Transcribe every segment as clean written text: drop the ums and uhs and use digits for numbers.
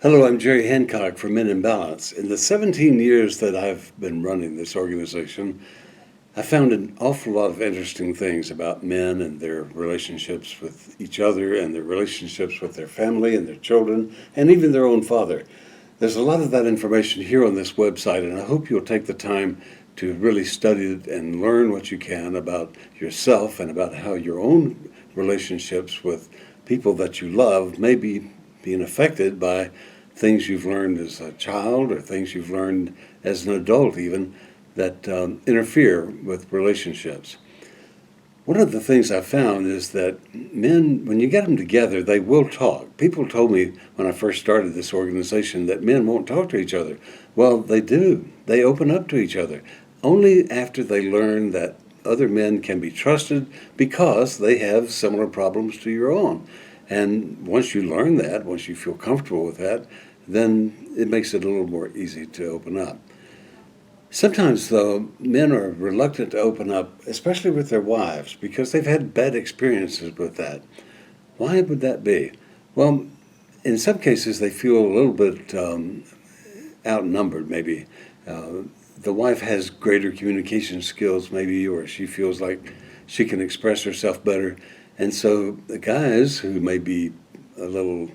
Hello, I'm Jerry Hancock from Men in Balance. In the 17 years that I've been running this organization, I found an awful lot of interesting things about men and their relationships with each other and their relationships with their family and their children and even their own father. There's a lot of that information here on this website, and I hope you'll take the time to really study it and learn what you can about yourself and about how your own relationships with people that you love may be being affected by things you've learned as a child or things you've learned as an adult, even that interfere with relationships. One of the things I found is that men, when you get them together, they will talk. People told me when I first started this organization that men won't talk to each other. Well, they do. They open up to each other only after they learn that other men can be trusted because they have similar problems to your own. And once you learn that, once you feel comfortable with that, then it makes it a little more easy to open up. Sometimes, though, men are reluctant to open up, especially with their wives, because they've had bad experiences with that. Why would that be? Well, in some cases, they feel a little bit outnumbered, maybe. The wife has greater communication skills, maybe, or she feels like she can express herself better. And so the guys who may be a little,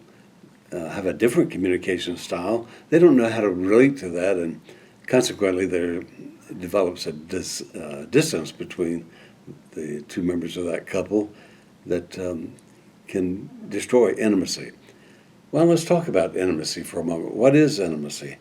have a different communication style, they don't know how to relate to that, and consequently, there develops a distance between the two members of that couple that can destroy intimacy. Well, let's talk about intimacy for a moment. What is intimacy?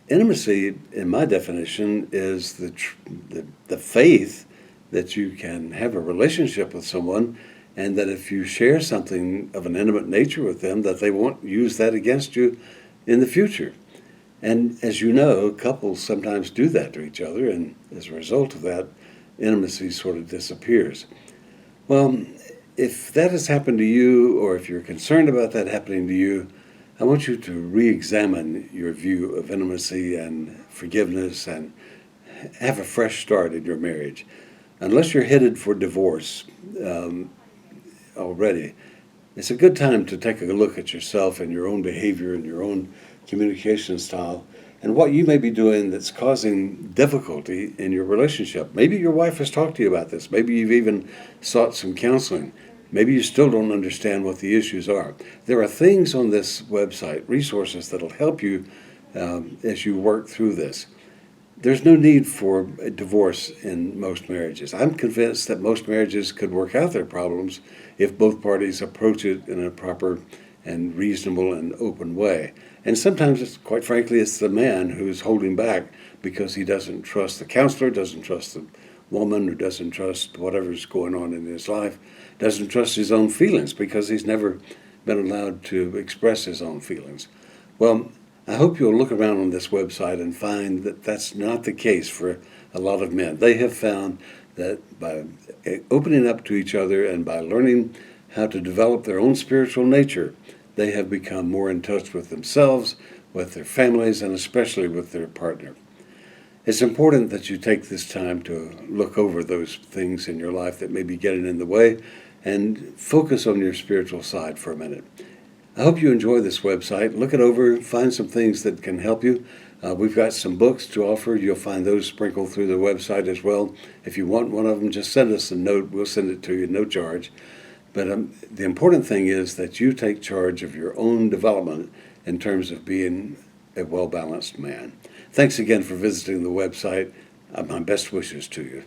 Intimacy, in my definition, is the faith that you can have a relationship with someone, and that if you share something of an intimate nature with them, that they won't use that against you in the future. And as you know, couples sometimes do that to each other, and as a result of that, intimacy sort of disappears. Well, if that has happened to you, or if you're concerned about that happening to you, I want you to re-examine your view of intimacy and forgiveness and have a fresh start in your marriage. Unless you're headed for divorce already, it's a good time to take a look at yourself and your own behavior and your own communication style and what you may be doing that's causing difficulty in your relationship. Maybe your wife has talked to you about this. Maybe you've even sought some counseling. Maybe you still don't understand what the issues are. There are things on this website, resources that'll help you as you work through this. There's no need for a divorce in most marriages. I'm convinced that most marriages could work out their problems if both parties approach it in a proper and reasonable and open way. And sometimes, quite frankly, it's the man who's holding back because he doesn't trust the counselor, doesn't trust the woman, or doesn't trust whatever's going on in his life, doesn't trust his own feelings because he's never been allowed to express his own feelings. Well, I hope you'll look around on this website and find that that's not the case for a lot of men. They have found that by opening up to each other and by learning how to develop their own spiritual nature, they have become more in touch with themselves, with their families, and especially with their partner. It's important that you take this time to look over those things in your life that may be getting in the way and focus on your spiritual side for a minute. I hope you enjoy this website. Look it over, find some things that can help you. We've got some books to offer. You'll find those sprinkled through the website as well. If you want one of them, just send us a note. We'll send it to you, no charge. But the important thing is that you take charge of your own development in terms of being a well-balanced man. Thanks again for visiting the website. My best wishes to you.